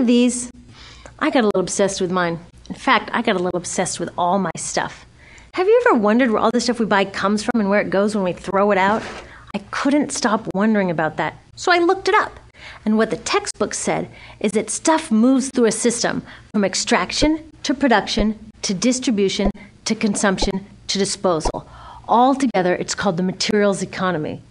these. I got a little obsessed with mine. In fact, I got a little obsessed with all my stuff. Have you ever wondered where all the stuff we buy comes from and where it goes when we throw it out? I couldn't stop wondering about that, so I looked it up. And what the textbook said is that stuff moves through a system from extraction to production to distribution to consumption to disposal. Altogether, it's called the materials economy.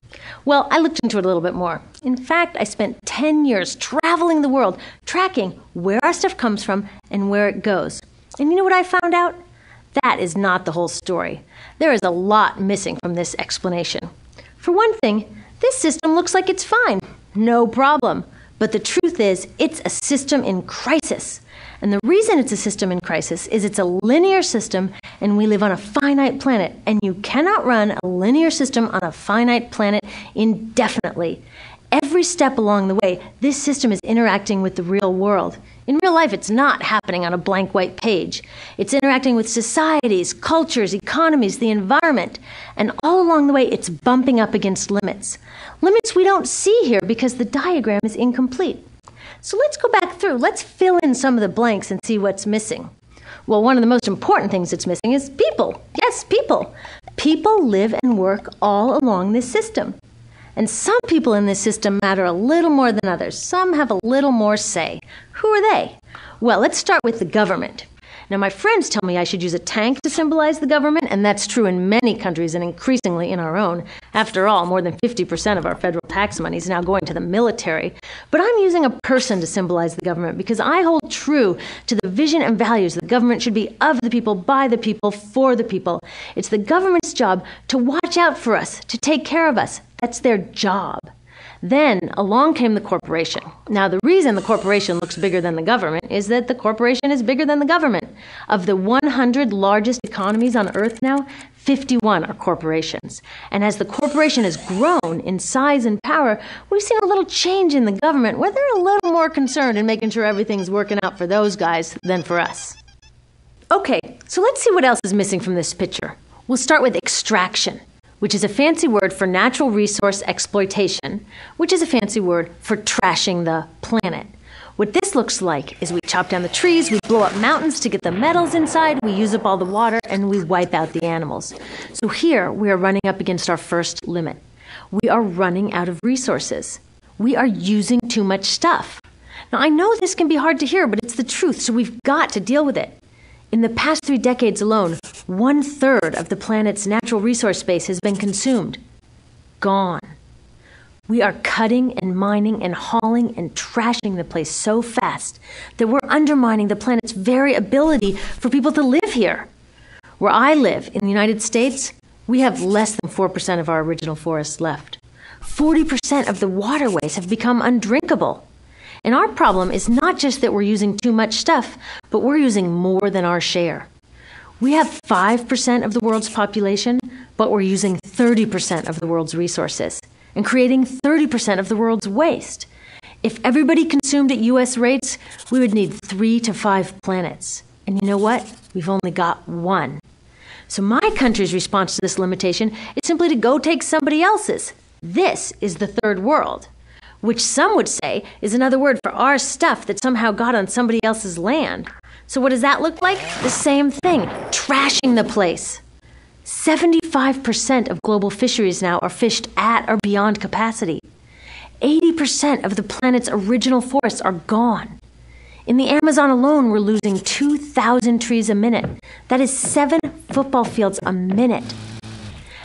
Well, I looked into it a little bit more. In fact, I spent 10 years traveling the world, tracking where our stuff comes from and where it goes. And you know what I found out? That is not the whole story. There is a lot missing from this explanation. For one thing, this system looks like it's fine. No problem. But the truth is, it's a system in crisis. And the reason it's a system in crisis is it's a linear system and we live on a finite planet. And you cannot run a linear system on a finite planet indefinitely. Every step along the way, this system is interacting with the real world. In real life, it's not happening on a blank white page. It's interacting with societies, cultures, economies, the environment. And all along the way, it's bumping up against limits. Limits we don't see here because the diagram is incomplete. So let's go back through. Let's fill in some of the blanks and see what's missing. Well, one of the most important things that's missing is people. Yes, people. People live and work all along this system. And some people in this system matter a little more than others. Some have a little more say. Who are they? Well, let's start with the government. Now, my friends tell me I should use a tank to symbolize the government, and that's true in many countries and increasingly in our own. After all, more than 50% of our federal tax money is now going to the military. But I'm using a person to symbolize the government because I hold true to the vision and values that the government should be of the people, by the people, for the people. It's the government's job to watch out for us, to take care of us. That's their job. Then along came the corporation. Now, the reason the corporation looks bigger than the government is that the corporation is bigger than the government. Of the 100 largest economies on Earth now, 51 are corporations. And as the corporation has grown in size and power, we've seen a little change in the government where they're a little more concerned in making sure everything's working out for those guys than for us. Okay, so let's see what else is missing from this picture. We'll start with extraction, which is a fancy word for natural resource exploitation, which is a fancy word for trashing the planet. What this looks like is we chop down the trees, we blow up mountains to get the metals inside, we use up all the water, and we wipe out the animals. So here we are running up against our first limit. We are running out of resources. We are using too much stuff. Now, I know this can be hard to hear, but it's the truth, so we've got to deal with it. In the past 3 decades alone, 1/3 of the planet's natural resource base has been consumed. Gone. We are cutting and mining and hauling and trashing the place so fast that we're undermining the planet's very ability for people to live here. Where I live, in the United States, we have less than 4% of our original forests left. 40% of the waterways have become undrinkable. And our problem is not just that we're using too much stuff, but we're using more than our share. We have 5% of the world's population, but we're using 30% of the world's resources and creating 30% of the world's waste. If everybody consumed at US rates, we would need 3 to 5 planets. And you know what? We've only got 1. So my country's response to this limitation is simply to go take somebody else's. This is the third world, which some would say is another word for our stuff that somehow got on somebody else's land. So what does that look like? The same thing, trashing the place. 75% of global fisheries now are fished at or beyond capacity. 80% of the planet's original forests are gone. In the Amazon alone, we're losing 2,000 trees a minute. That is 7 football fields a minute.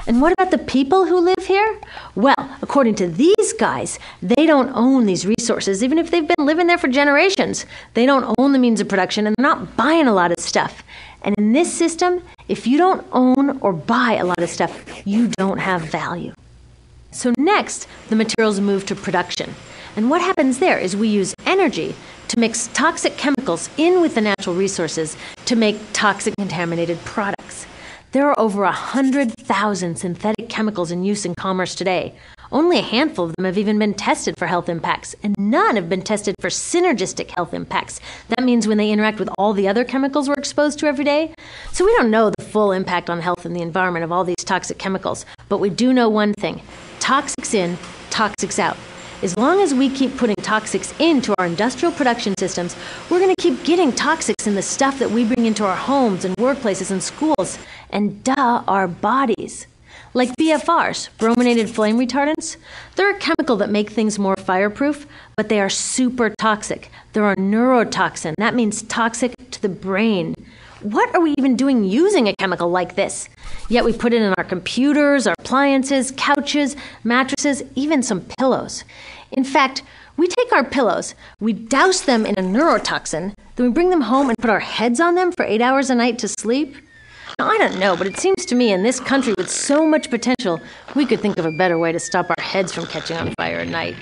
And what about the people who live here? Well, according to these guys, they don't own these resources, even if they've been living there for generations. They don't own the means of production, and they're not buying a lot of stuff. And in this system, if you don't own or buy a lot of stuff, you don't have value. So next, the materials move to production. And what happens there is we use energy to mix toxic chemicals in with the natural resources to make toxic contaminated products. There are over 100,000 synthetic chemicals in use in commerce today. Only a handful of them have even been tested for health impacts, and none have been tested for synergistic health impacts. That means when they interact with all the other chemicals we're exposed to every day. So we don't know the full impact on health and the environment of all these toxic chemicals, but we do know one thing: toxics in, toxics out. As long as we keep putting toxics into our industrial production systems, we're going to keep getting toxics in the stuff that we bring into our homes and workplaces and schools, and our bodies. Like BFRs, brominated flame retardants, they're a chemical that make things more fireproof, but they are super toxic. They're a neurotoxin. That means toxic to the brain. What are we even doing using a chemical like this? Yet we put it in our computers, our appliances, couches, mattresses, even some pillows. In fact, we take our pillows, we douse them in a neurotoxin, then we bring them home and put our heads on them for 8 hours a night to sleep. Now, I don't know, but it seems to me in this country with so much potential, we could think of a better way to stop our heads from catching on fire at night.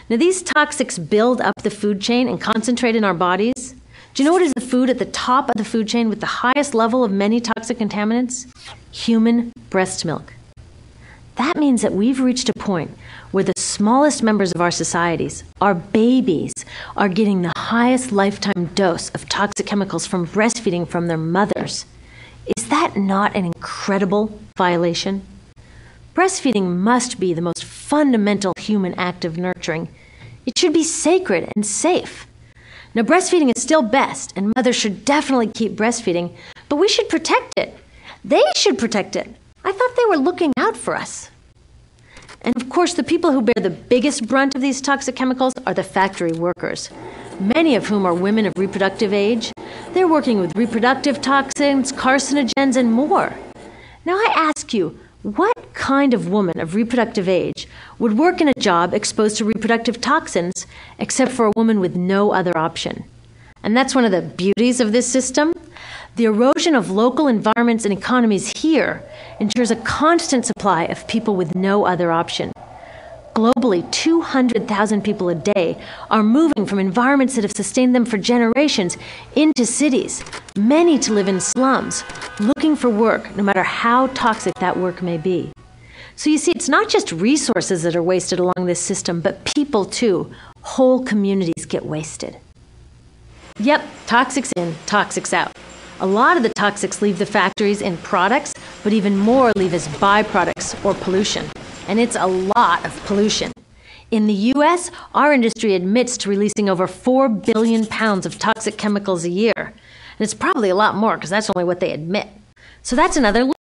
Now, these toxics build up the food chain and concentrate in our bodies. Do you know what is the food at the top of the food chain with the highest level of many toxic contaminants? Human breast milk. That means that we've reached a point where the smallest members of our societies, our babies, are getting the highest lifetime dose of toxic chemicals from breastfeeding from their mothers. Is that not an incredible violation? Breastfeeding must be the most fundamental human act of nurturing. It should be sacred and safe. Now, breastfeeding is still best, and mothers should definitely keep breastfeeding, but we should protect it. They should protect it. I thought they were looking out for us. And of course, the people who bear the biggest brunt of these toxic chemicals are the factory workers, many of whom are women of reproductive age. They're working with reproductive toxins, carcinogens, and more. Now I ask you, what kind of woman of reproductive age would work in a job exposed to reproductive toxins except for a woman with no other option? And that's one of the beauties of this system. The erosion of local environments and economies here ensures a constant supply of people with no other option. Globally, 200,000 people a day are moving from environments that have sustained them for generations into cities, many to live in slums, looking for work, no matter how toxic that work may be. So you see, it's not just resources that are wasted along this system, but people too. Whole communities get wasted. Yep, toxics in, toxics out. A lot of the toxics leave the factories in products, but even more leave as byproducts or pollution. And it's a lot of pollution. In the U.S., our industry admits to releasing over 4 billion pounds of toxic chemicals a year. And it's probably a lot more because that's only what they admit. So that's another